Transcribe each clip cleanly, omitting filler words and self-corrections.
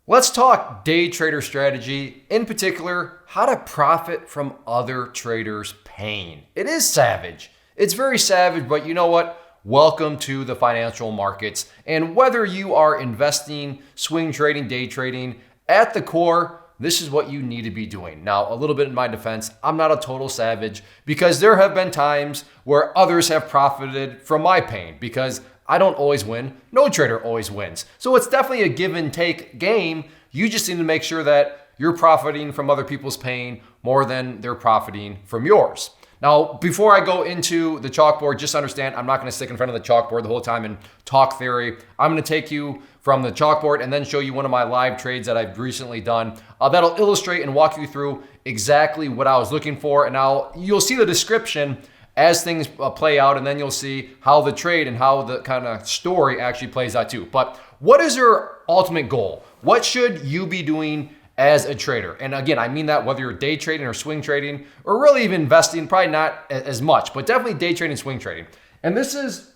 Let's talk day trader strategy, in particular, how to profit from other traders' pain. It is savage. It's very savage, but you know what? Welcome to the financial markets. And whether you are investing, swing trading, day trading, at the core, this is what you need to be doing. Now, a little bit in my defense, I'm not a total savage because there have been times where others have profited from my pain because I don't always win. No trader always wins. So it's definitely a give and take game. You just need to make sure that you're profiting from other people's pain more than they're profiting from yours. Now, before I go into the chalkboard, just understand I'm not going to stick in front of the chalkboard the whole time and talk theory. I'm going to take you from the chalkboard and then show you one of my live trades that I've recently done. That'll illustrate and walk you through exactly what I was looking for. And now you'll see the description as things play out, and then you'll see how the trade and how the kind of story actually plays out too. But what is your ultimate goal? What should you be doing as a trader? And again, I mean that whether you're day trading or swing trading, or really even investing, probably not as much, but definitely day trading, swing trading. And this is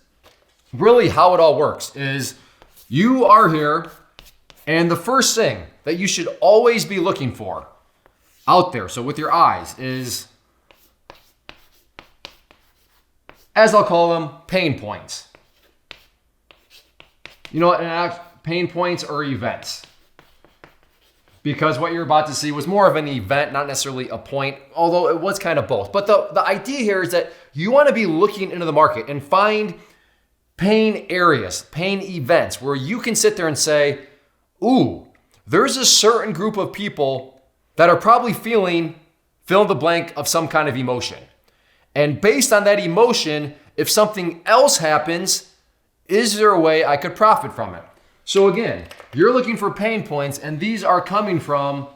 really how it all works is you are here, and the first thing that you should always be looking for out there, so with your eyes, is, as I'll call them, pain points. You know what? Pain points or events. Because what you're about to see was more of an event, not necessarily a point, although it was kind of both. But the idea here is that you want to be looking into the market and find pain areas, pain events, where you can sit there and say, ooh, there's a certain group of people that are probably feeling fill in the blank of some kind of emotion. And based on that emotion, if something else happens, is there a way I could profit from it? So again, you're looking for pain points, and these are coming from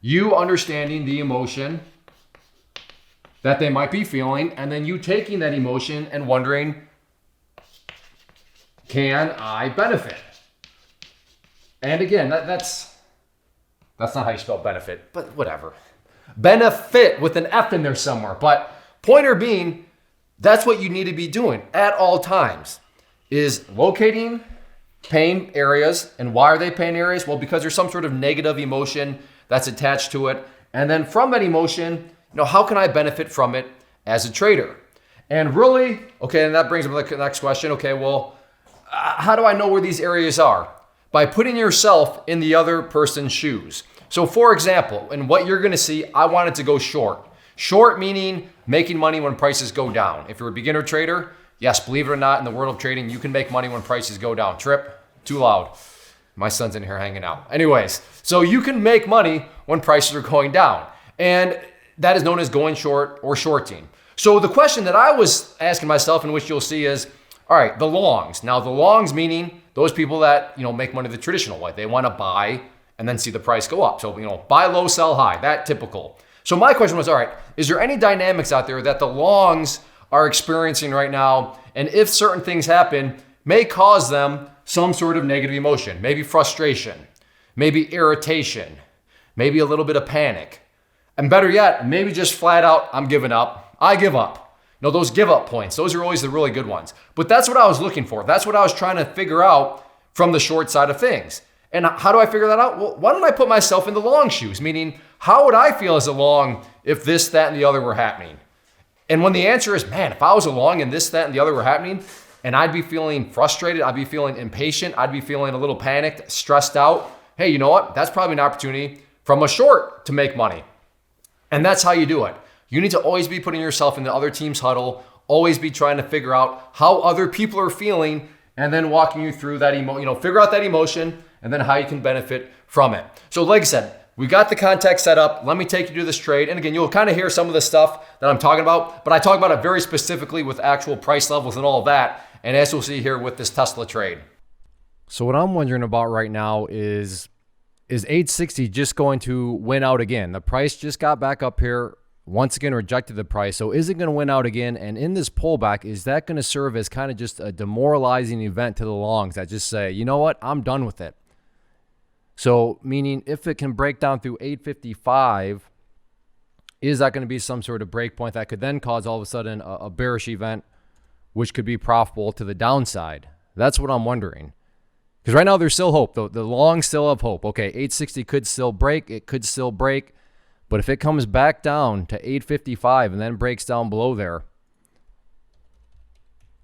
you understanding the emotion that they might be feeling, and then you taking that emotion and wondering, can I benefit? And again, that's not how you spell benefit, but whatever. Benefit with an F in there somewhere, but pointer being, that's what you need to be doing at all times, is locating pain areas. And why are they pain areas? Well, because there's some sort of negative emotion that's attached to it. And then from that emotion, how can I benefit from it as a trader? And really, okay, and that brings up the next question. Okay, well, how do I know where these areas are? By putting yourself in the other person's shoes. So for example, and what you're gonna see, I wanted to go short. Short meaning making money when prices go down. If you're a beginner trader, yes, believe it or not, in the world of trading, you can make money when prices go down. Trip, too loud. My son's in here hanging out. Anyways, so you can make money when prices are going down. And that is known as going short or shorting. So the question that I was asking myself, in which you'll see, is, all right, the longs. Now the longs meaning those people that, make money the traditional way. They want to buy and then see the price go up. So, buy low, sell high, that typical. So my question was, all right, is there any dynamics out there that the longs are experiencing right now? And if certain things happen, may cause them some sort of negative emotion, maybe frustration, maybe irritation, maybe a little bit of panic. And better yet, maybe just flat out, I'm giving up. I give up. Those give up points, those are always the really good ones. But that's what I was looking for. That's what I was trying to figure out from the short side of things. And how do I figure that out? Well, why don't I put myself in the long shoes? Meaning, how would I feel as a long if this, that, and the other were happening? And when the answer is, man, if I was a long and this, that, and the other were happening, and I'd be feeling frustrated, I'd be feeling impatient, I'd be feeling a little panicked, stressed out. Hey, you know what? That's probably an opportunity from a short to make money. And that's how you do it. You need to always be putting yourself in the other team's huddle, always be trying to figure out how other people are feeling, and then walking you through that figure out that emotion, and then how you can benefit from it. So like I said, we got the context set up. Let me take you to this trade. And again, you'll kind of hear some of the stuff that I'm talking about, but I talk about it very specifically with actual price levels and all of that. And as you'll see here with this Tesla trade. So what I'm wondering about right now is 860 just going to win out again? The price just got back up here, once again rejected the price. So is it going to win out again? And in this pullback, is that going to serve as kind of just a demoralizing event to the longs that just say, you know what, I'm done with it? So meaning if it can break down through 855, is that going to be some sort of break point that could then cause all of a sudden a bearish event, which could be profitable to the downside? That's what I'm wondering. Because right now there's still hope. The long still have hope. Okay, 860 could still break. It could still break. But if it comes back down to 855 and then breaks down below there,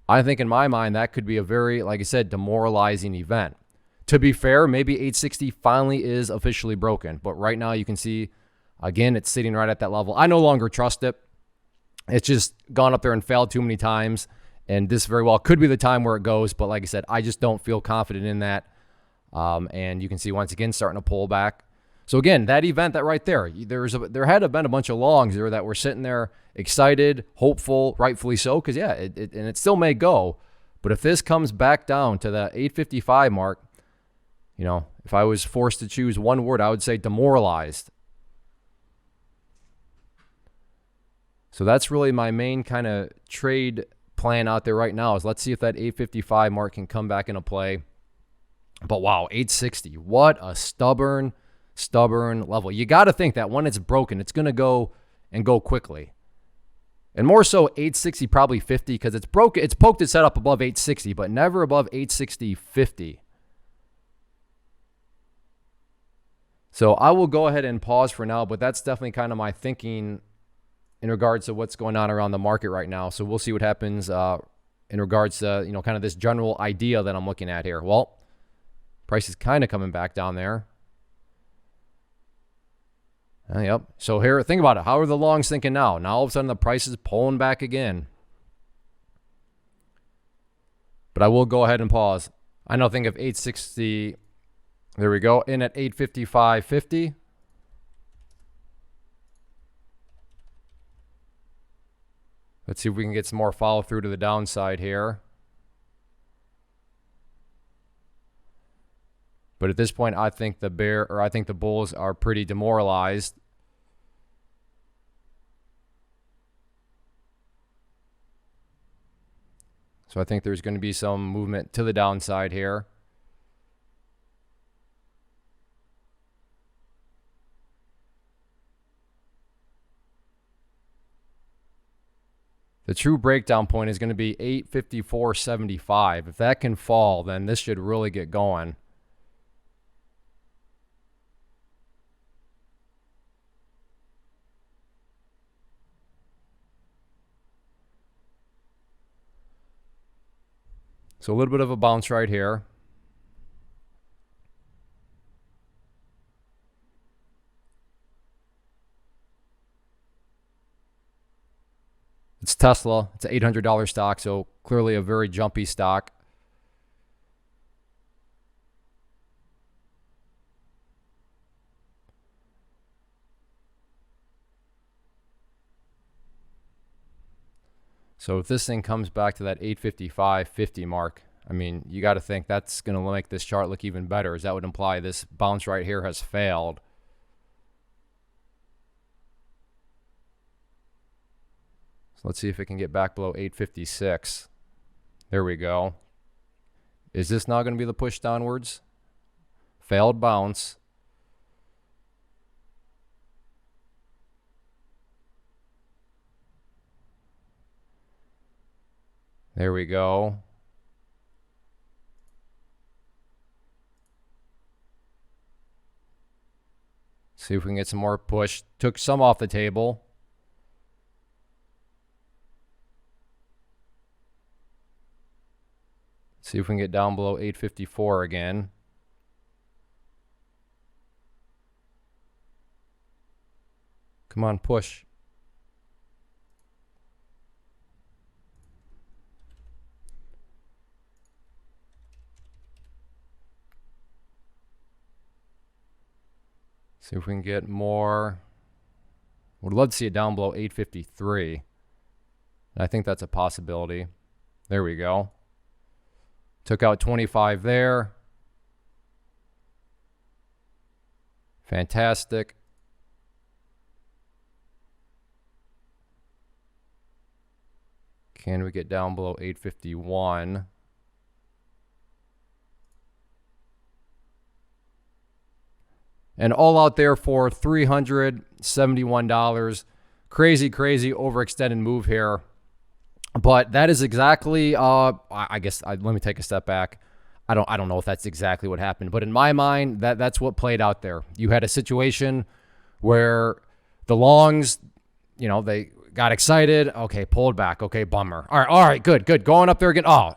I think in my mind that could be a very, like I said, demoralizing event. To be fair, maybe 860 finally is officially broken. But right now you can see, again, it's sitting right at that level. I no longer trust it. It's just gone up there and failed too many times. And this very well could be the time where it goes. But like I said, I just don't feel confident in that. And you can see once again starting to pull back. So again, that event, that right there, there had been a bunch of longs there that were sitting there excited, hopeful, rightfully so, because yeah, and it still may go. But if this comes back down to the 855 mark, you know, if I was forced to choose one word, I would say demoralized. So that's really my main kind of trade plan out there right now is let's see if that 855 mark can come back into play. But wow, 860, what a stubborn level. You got to think that when it's broken, it's going to go and go quickly. And more so 860, probably 50, because it's broken. It's poked its head up above 860, but never above 860.50. So I will go ahead and pause for now, but that's definitely kind of my thinking in regards to what's going on around the market right now. So we'll see what happens in regards to, you know, kind of this general idea that I'm looking at here. Well, price is kind of coming back down there. Yep. So here, think about it. How are the longs thinking now? Now all of a sudden the price is pulling back again. But I will go ahead and pause. I know, think of 860. There we go. In at 855.50. Let's see if we can get some more follow through to the downside here. But at this point, I think the bulls are pretty demoralized. So I think there's going to be some movement to the downside here. The true breakdown point is going to be 854.75. If that can fall, then this should really get going. So a little bit of a bounce right here. It's Tesla. It's an $800 stock, so clearly a very jumpy stock. So if this thing comes back to that 855.50 mark, I mean, you got to think that's going to make this chart look even better, as that would imply this bounce right here has failed. So let's see if it can get back below 856. There we go. Is this now going to be the push downwards? Failed bounce. There we go. See if we can get some more push. Took some off the table. See if we can get down below 854 again. Come on, push. See if we can get more. Would love to see it down below 853. I think that's a possibility. There we go. Took out 25 there. Fantastic. Can we get down below 851? And all out there for $371. Crazy overextended move here. But that is exactly, let me take a step back. I don't know if that's exactly what happened, but in my mind, that's what played out there. You had a situation where the longs, they got excited. Okay, pulled back. Okay, bummer. All right, good. Going up there again. Oh,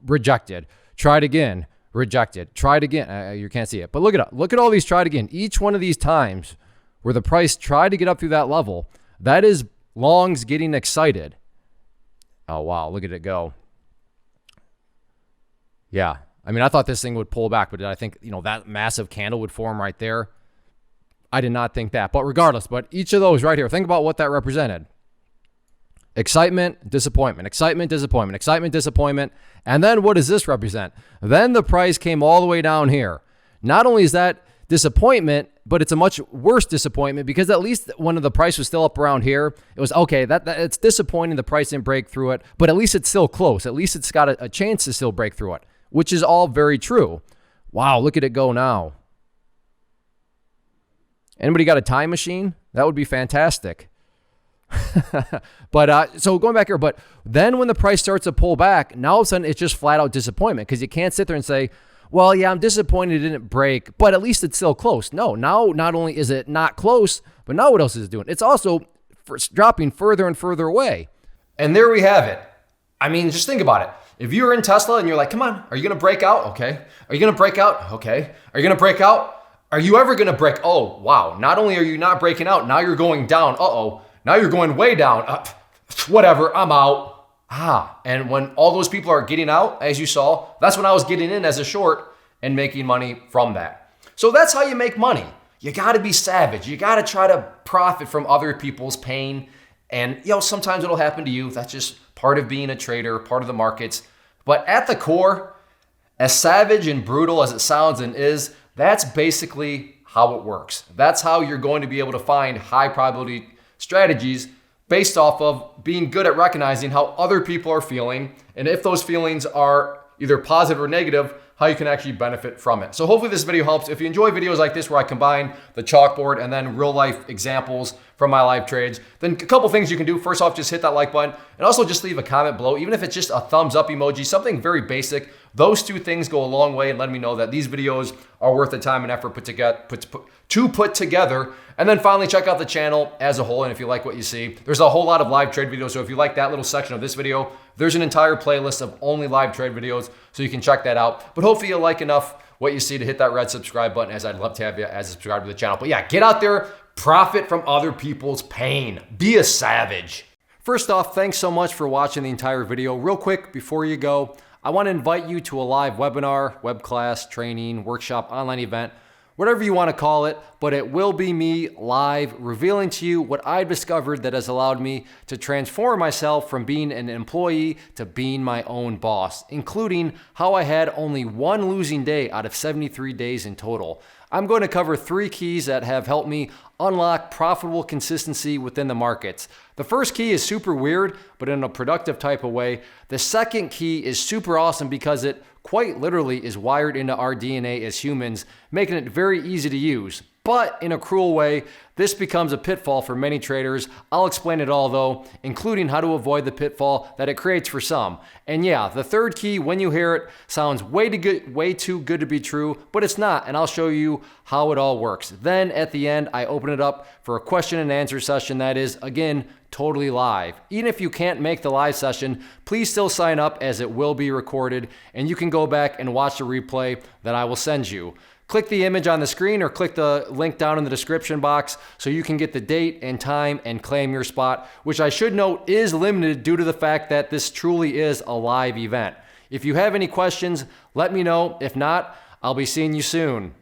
rejected. Tried again. Rejected. Tried again. You can't see it, but look at all these tried again. Each one of these times where the price tried to get up through that level, that is longs getting excited. Oh, wow. Look at it go. Yeah. I mean, I thought this thing would pull back, but did I think, that massive candle would form right there? I did not think that. But regardless, each of those right here, think about what that represented. Excitement, disappointment, excitement, disappointment, excitement, disappointment. And then what does this represent? Then the price came all the way down here. Not only is that disappointment, but it's a much worse disappointment because at least when the price was still up around here, it was okay. That it's disappointing the price didn't break through it, but at least it's still close. At least it's got a chance to still break through it, which is all very true. Wow, look at it go now. Anybody got a time machine? That would be fantastic. But so going back here, but then when the price starts to pull back, now all of a sudden it's just flat out disappointment because you can't sit there and say, well, yeah, I'm disappointed it didn't break, but at least it's still close. No, now not only is it not close, but now what else is it doing? It's also dropping further and further away. And there we have it. I mean, just think about it. If you're in Tesla and you're like, come on, are you going to break out? Okay. Are you going to break out? Okay. Are you going to break out? Are you ever going to break? Oh, wow. Not only are you not breaking out, now you're going down. Uh-oh. Now you're going way down. Whatever, I'm out. And when all those people are getting out, as you saw, that's when I was getting in as a short and making money from that. So that's how you make money. You got to be savage. You got to try to profit from other people's pain. And, sometimes it'll happen to you. That's just part of being a trader, part of the markets. But at the core, as savage and brutal as it sounds and is, that's basically how it works. That's how you're going to be able to find high probability strategies based off of being good at recognizing how other people are feeling, and if those feelings are either positive or negative, how you can actually benefit from it. So hopefully this video helps. If you enjoy videos like this where I combine the chalkboard and then real life examples from my live trades, then a couple things you can do. First off, just hit that like button and also just leave a comment below, even if it's just a thumbs up emoji, something very basic. Those two things go a long way in letting me know that these videos are worth the time and effort to put together. And then finally, check out the channel as a whole. And if you like what you see, there's a whole lot of live trade videos. So if you like that little section of this video, there's an entire playlist of only live trade videos. So you can check that out. But hopefully you like enough what you see to hit that red subscribe button, as I'd love to have you as a subscriber to the channel. But yeah, get out there, profit from other people's pain. Be a savage. First off, thanks so much for watching the entire video. Real quick, before you go, I want to invite you to a live webinar, web class, training, workshop, online event, whatever you want to call it, but it will be me live revealing to you what I've discovered that has allowed me to transform myself from being an employee to being my own boss, including how I had only one losing day out of 73 days in total. I'm going to cover 3 keys that have helped me unlock profitable consistency within the markets. The first key is super weird, but in a productive type of way. The second key is super awesome because it quite literally is wired into our DNA as humans, making it very easy to use. But in a cruel way, this becomes a pitfall for many traders. I'll explain it all though, including how to avoid the pitfall that it creates for some. And yeah, the third key, when you hear it, sounds way too good to be true, but it's not, and I'll show you how it all works. Then at the end, I open it up for a question and answer session that is, again, totally live. Even if you can't make the live session, please still sign up as it will be recorded, and you can go back and watch the replay that I will send you. Click the image on the screen or click the link down in the description box so you can get the date and time and claim your spot, which I should note is limited due to the fact that this truly is a live event. If you have any questions, let me know. If not, I'll be seeing you soon.